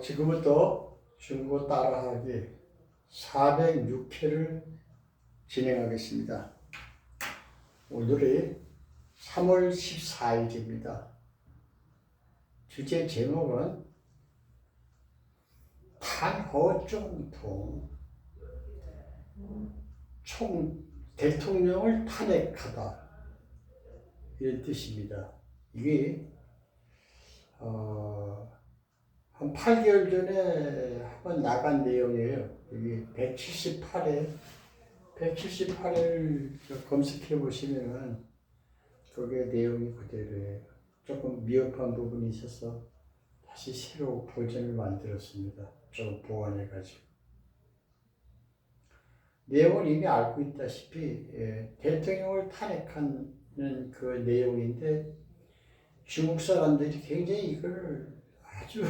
지금부터 중고 따라하기 406회를 진행하겠습니다. 오늘이 3월 14일입니다. 주제 제목은 탄허정통 대통령을 탄핵하다 이런 뜻입니다. 이게 한 8개월 전에 한번 나간 내용이에요. 여기 178회를 검색해 보시면은 그게 내용이 그대로예요. 조금 미흡한 부분이 있어서 다시 새로 버전을 만들었습니다. 조금 보완해 가지고. 내용은 이미 알고 있다시피 대통령을 탄핵하는 그 내용인데 중국 사람들이 굉장히 이걸 아주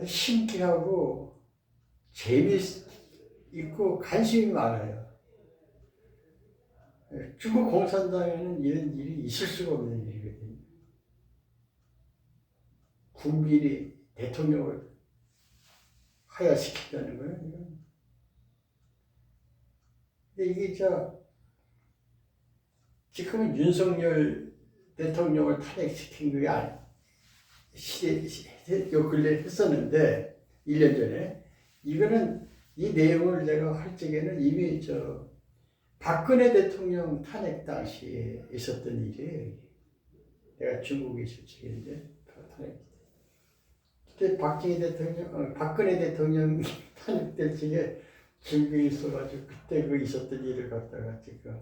신기하고 재미있고 관심이 많아요. 중국 공산당에는 이런 일이 있을 수가 없는 일이거든요. 국민이 대통령을 하야시킨다는 거예요. 근데 이게 지금은 윤석열 대통령을 탄핵시킨 게 요 근래 했었는데 1년 전에 이거는 이 내용을 내가 할 적에는 이미 박근혜 대통령 탄핵 당시에 있었던 일이에요. 내가 중국에 있을 적인데 탄핵. 그때 박근혜 대통령 탄핵될 적에 중국에 있어가지고 그때 그 있었던 일을 갖다가 지금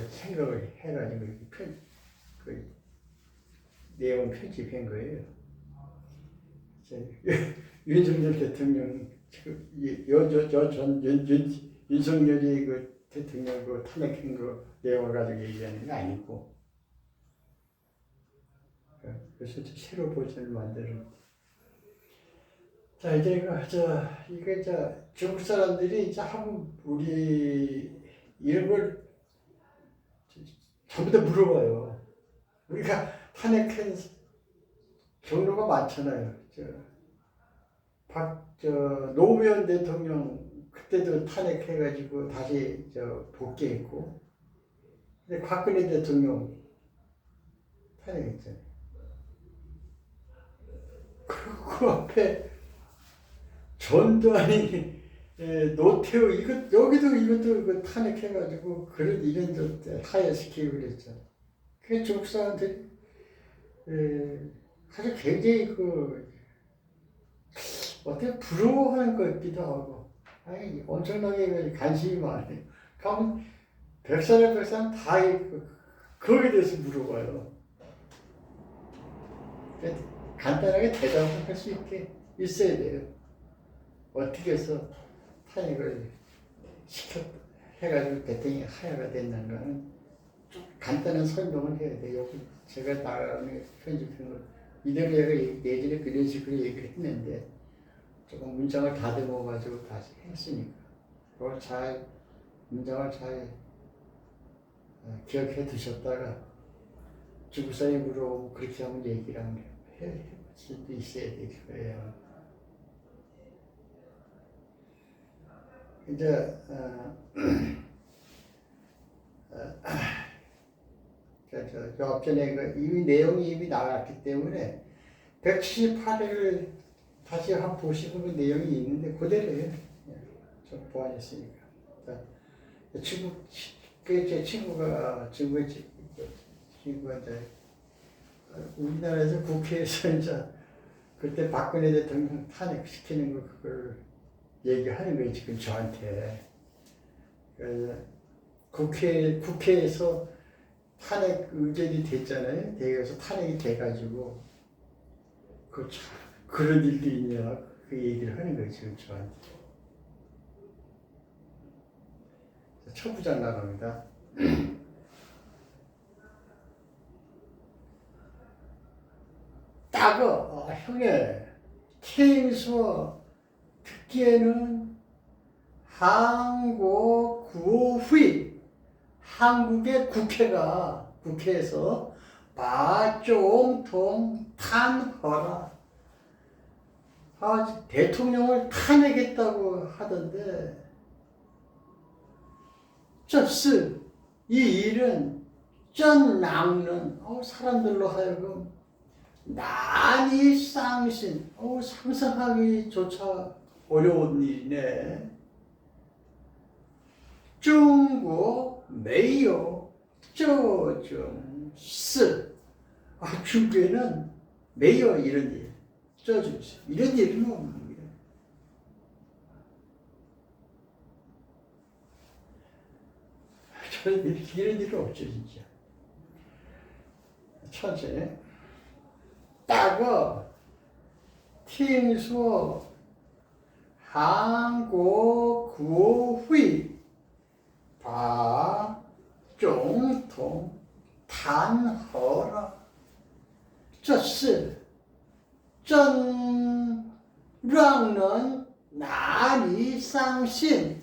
생각을 해가지고 그 내용을 편집한 거예요. 윤석열 대통령 윤석열이 그 대통령 그 탄핵한 거 내용을 가지고 얘기하는 게 아니고, 그래서 새로 버전을 만드는. 자, 이제 이게 중국 사람들이 한번 우리 이런 걸 전부 다 물어봐요. 우리가 탄핵한 경로가 많잖아요. 노무현 대통령 그때도 탄핵해가지고 다시 복귀했고, 근데 박근혜 대통령 탄핵했잖아요. 그 앞에 전두환이 노태우 이것도 그 탄핵해가지고 그런 이런 하야시키고 그랬잖아요. 그 중국 사람들이 아주 굉장히 어떻게 부러워하는 것 같기도 하고, 엄청나게 관심이 많아요. 가면 백사람 다 그거에 대해서 물어봐요. 간단하게 대답을 할 수 있게 있어야 돼요. 어떻게 해서 탄핵을 해가지고 대통령이 하야가 됐는가는 간단한 설명을 해야 돼요. 제가 나가는 편집한 거 이대로 내가 예전에 그런 식으로 얘기를 했는데 조금 문장을 다듬어가지고 다시 했으니까 그걸 문장을 잘 기억해 두셨다가 중국 사람이 물어보고 그렇게 하면 얘기를 할 수도 있어야 될 거예요. 이제 앞전에 이미 내용이 이미 나왔기 때문에 178회를 다시 한번 보시고 그 내용이 있는데 그대로예요. 좀 보완했으니까. 제 친구가 우리나라에서 국회에서 그때 박근혜 대통령 탄핵시키는 거 그걸 얘기하는 거예요, 지금 저한테. 그래서 국회에서 탄핵 의결이 됐잖아요. 대에서 탄핵이 돼가지고 그런 일도 있냐 그 얘기를 하는 거예요, 지금 저한테. 첫 부장 나갑니다. 형님, TV에서 듣기에는 한국 구호 후에 한국의 국회에서 바종통 탄허라. 대통령을 탄핵했다고 하던데, 이 일은 전 막는 사람들로 하여금 난이 쌍신, 상상하기조차 어려운 일이네. 중국 메이요 저중스. 중국에는 메이요 이런 일, 저중스 이런 일은 없는 거예요. 이런 일은 없죠 진짜. 첫째, 따거 팅수 한국 국회 바总弹劾了，这是真让人难以相信。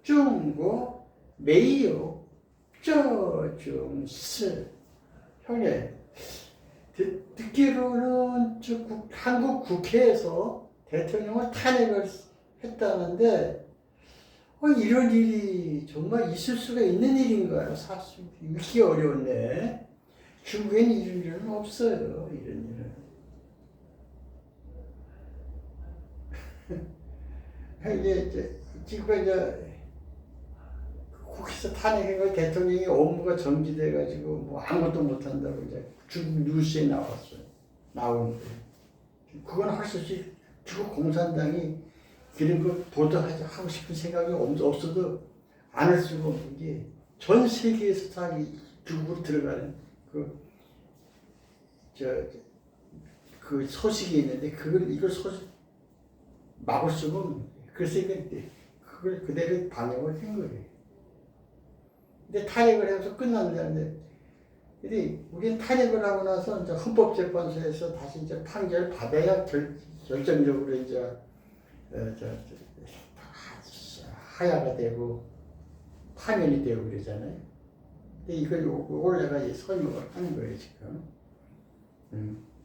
中国没有这种事。 형님, 듣기로는 한국 국회에서 대통령을 탄핵을 했다는데 이런 일이 정말 있을 수가 있는 일인가요? 사실 믿기 어려웠네. 중국에는 이런 일은 없어요. 이런 일은. 이제 지금 국회에서 탄핵해서 대통령이 업무가 정지돼가지고 뭐 아무것도 못한다고 이제 중국 뉴스에 나왔어요. 나오는 거예요. 그건 할 수 없이 중국 공산당이 그런 거 보도하고 싶은 생각이 없어도 안 할 수가 없는 게 전 세계에서 다 중국으로 들어가는 그 소식이 있는데 이걸 소식 막을 수가 없는 거예요. 그래서 그걸 그대로 방역을 한 거예요. 근데 탄핵을 해서 끝났는데, 근데 우리는 탄핵을 하고 나서 이제 헌법재판소에서 다시 이제 판결을 받아야 결정적으로 이제 하야가 되고 파면이 되고 그러잖아요. 근데 이걸 내가 설명을 하는 거예요 지금.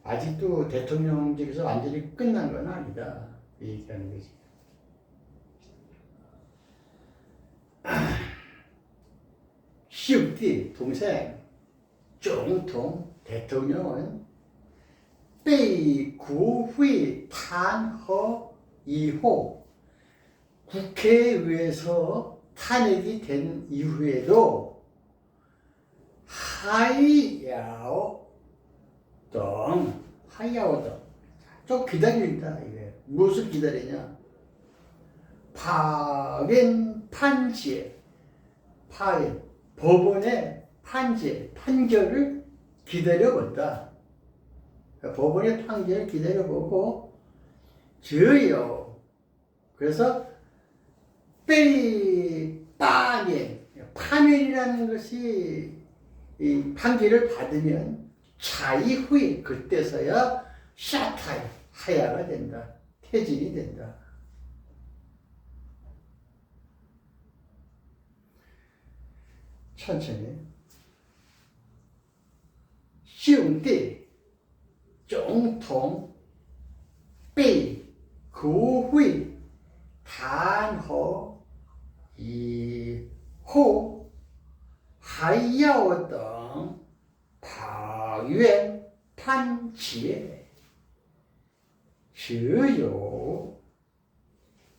아직도 대통령직에서 완전히 끝난 건 아니다 이 얘기하는 거지. 시우디 동생总统대통령은 被国会弹劾以后 국회의회에서 탄핵이 된 이후에도 하야오 등 좀 기다린다. 이게 무엇을 기다리냐? 파견 판지, 법원의 판결을 기다려본다. 법원의 판결을 기다려보고 저요. 그래서 파면이라는 것이 이 판결을 받으면 차이후에 그때서야 샤타이 하야가 된다. 퇴진이 된다. 천천히. 兄弟总统被国会弹劾以后，还要等法院判决，只有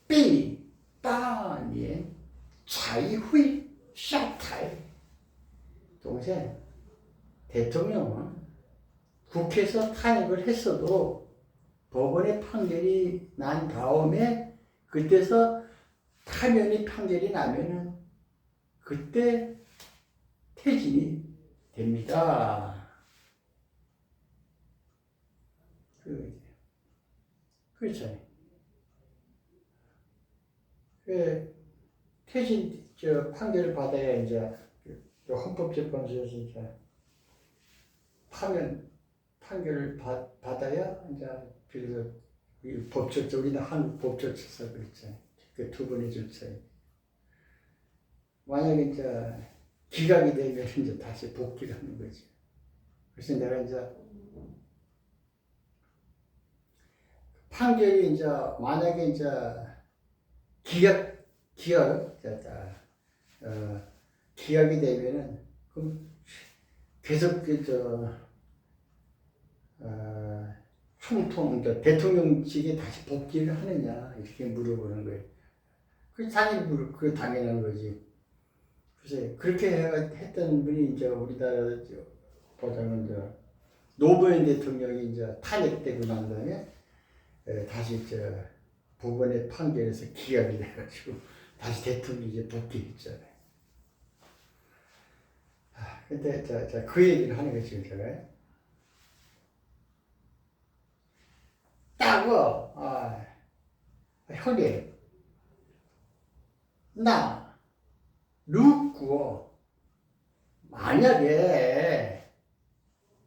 被罢免才会下台。 동생, 대통령은 국회에서 탄핵을 했어도 법원의 판결이 난 다음에 그때서 판결이 나면은 그때 퇴진이 됩니다. 그렇죠. 퇴진 판결을 받아야 이제 헌법재판소에서 이제 판결을 받아야 이제 그래서 법적 우리는 한국 법적처사 그랬죠. 그 두 번의 절차에 만약에 이제 기각이 되면 이제 다시 복귀를 하는 거지. 그래서 내가 이제 판결이 이제 만약에 이제 기각, 기각이 되면은 그럼 계속 총통 대통령직에 다시 복귀를 하느냐 이렇게 물어보는 거예요. 그 당연한 거지. 그래서 그렇게 했던 분이 이제 우리나라 보자면 이제 노무현 대통령이 이제 탄핵되고 난 다음에 다시 법원의 판결에서 기각이 돼가지고 다시 대통령이 이제 복귀했잖아요. 근데 그 얘기를 하는 거지 제가. 따고 형님 나 룻고 만약에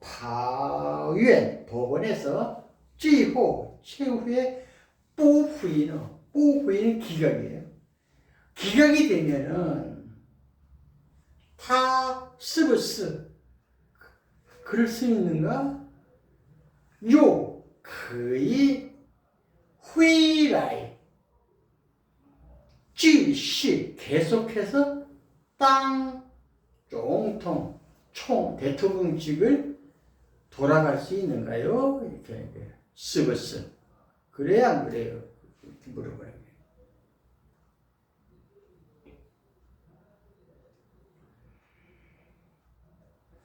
法院 법원에서 최후의 뽀후이는 기각이에요. 기각이 되면은 타 스브스 그럴 수 있는가? 요 거의 회라이 继续 계속해서 땅总统 대통령직을 돌아갈 수 있는가요? 이렇게 스브스 그래야 안 그래요? 이렇게 물어봐요.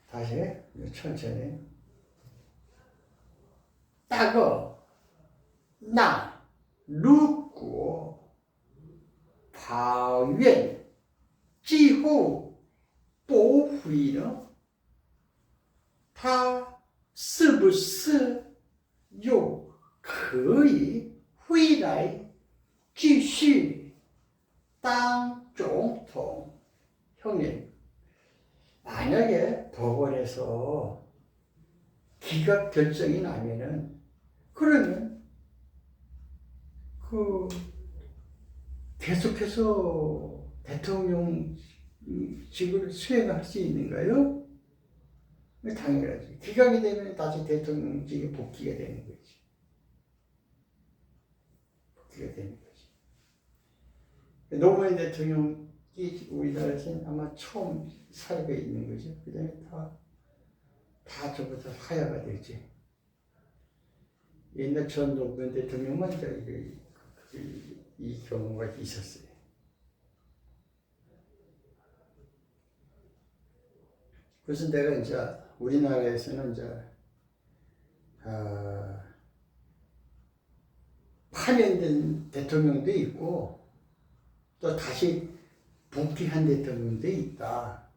다시 천천히 따거 나如果法院最后驳回了，他是不是又可以回来继续当总统？ 형님, 만약에 법원에서 기각 결정이 나면은 그러면 계속해서 대통령직을 수행할 수 있는가요? 당연하지. 기각이 되면 다시 대통령직에 복귀가 되는 거지. 복귀가 되는 거지. 노무현 대통령이 우리나라에서는 아마 처음 사례가 있는 거죠. 그 다음에 다 저부터 하야가 되지. 옛날 전 노무현 대통령만 이 경우가 있었어요. 그래서 내가 이제 우리나라에서는 이제 파면된 대통령도 있고 또 다시 복귀한 대통령도 있다.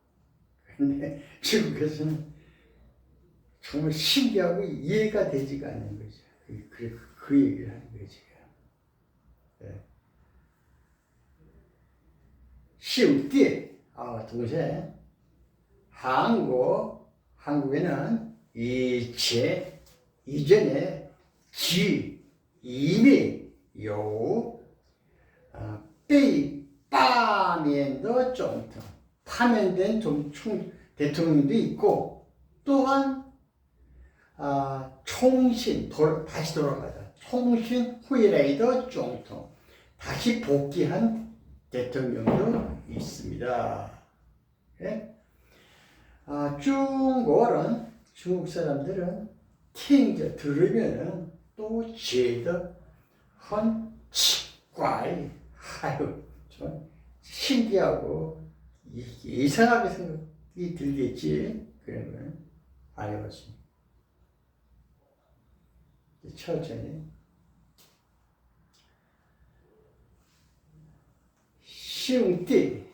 근데 중국에서는 정말 신기하고 이해가 되지가 않는 거죠. 그 얘기를 하는 거예요, 지금. 네. 10대, 동생, 한국에는 이전에 이미有被罢免的总统 파면된 대통령도 있고 또한 다시 돌아가자 총신 후이라이더總統 다시 복귀한 대통령도 있습니다. 네? 중국 사람들은 들으면은 또觉得很奇怪 아유 좀 신기하고 이상하게 생각이 들겠지. 그런 거는 안 해봤습니다. 천천히 兄弟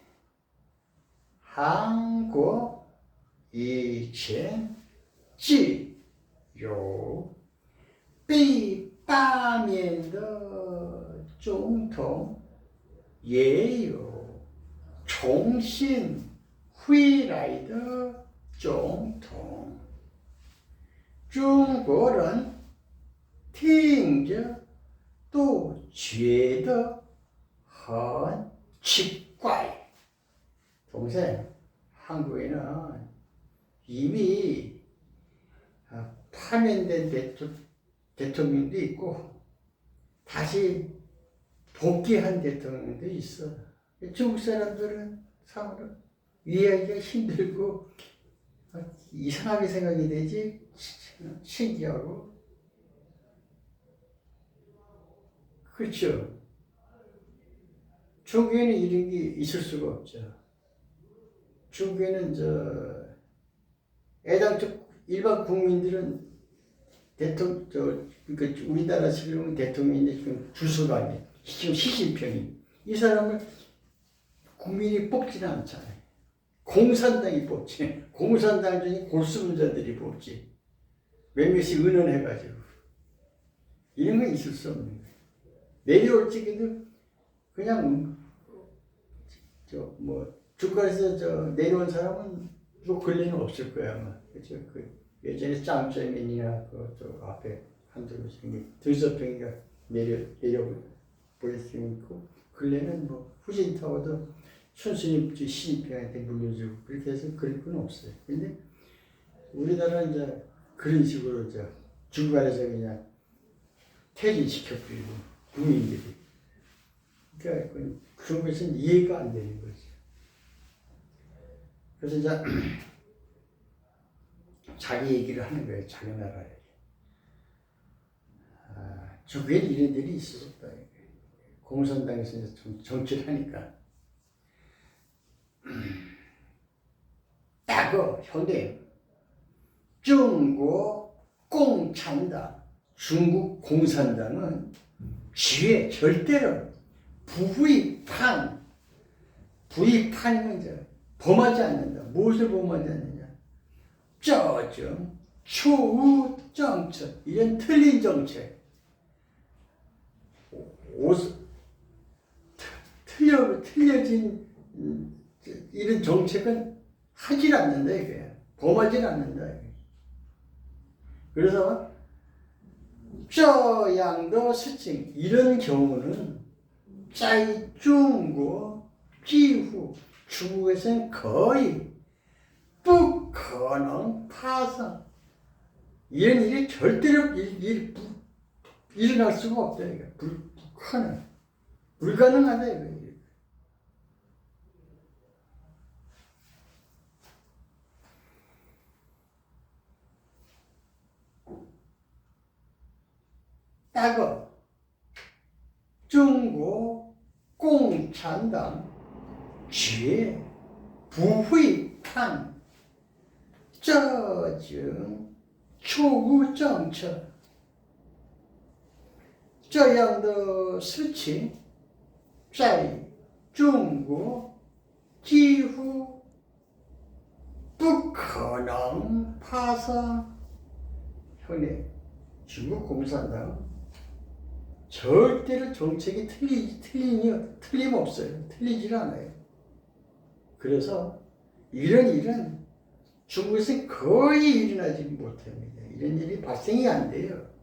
한국以前既有被罢免的总统也有重新回来的总统中国人听着都觉得很奇怪 동생 한국에는 이미 파면된 대통령도 있고 다시 복귀한 대통령도 있어. 중국 사람들은 참으로 이해하기가 힘들고 이상하게 생각이 되지 신기하고 그렇죠. 중국에는 이런 게 있을 수가 없죠. 중국에는 애당초 일반 국민들은 그러니까 우리나라 지금 대통령인데 지금 주석아니 지금 시진핑이 이 사람을 국민이 뽑지는 않잖아요. 공산당이 뽑지. 공산당 중에 골수분자들이 뽑지. 몇몇이 의논해가지고 이런 건 있을 수 없는 거예요. 내려올 적에도 그냥 주가에서 내려온 사람은 뭐 근래는 없을 거야 아마. 그렇죠. 예전에 짱짜맨이나 앞에 한두 들서평이가 내려 보였으면 있고 근래는 뭐 후진타워도 순순히 시진핑한테 물려주고 그렇게 해서 그럴 건 없어요. 근데 우리나라는 이제 그런 식으로 중간에서 그냥 퇴진시켜버리고 국민들이 그러니까 그런 것은 이해가 안 되는 거죠. 그래서 이제 자기 얘기를 하는 거예요. 자기 나라 얘기. 중국엔 이런 일이 있었다. 공산당에서 이제 정치를 하니까 따거 현대 중국 공산당 중국 공산당은 지혜 절대로 부의판이면 이제 범하지 않는다. 무엇을 범하지 않느냐? 저정, 초우 정책 이런 틀린 정책, 틀려진 이런 정책은 하질 않는다 이게 범하질 않는다. 이게. 그래서 저양도 스칭 이런 경우는在中国几乎 중국에서는 거의 不可能发生 이런 일이 절대로 일어날 수가 없다. 이게 불가능하다. 이거. 따거 중국 공산당绝不会看这种错误政策，这样的事情在中国几乎不可能发生。형님, 중국 공산당 절대로 정책이 틀림없어요. 틀리질 않아요. 그래서 이런 일은 중국에서 거의 일어나지 못합니다. 이런 일이 발생이 안 돼요.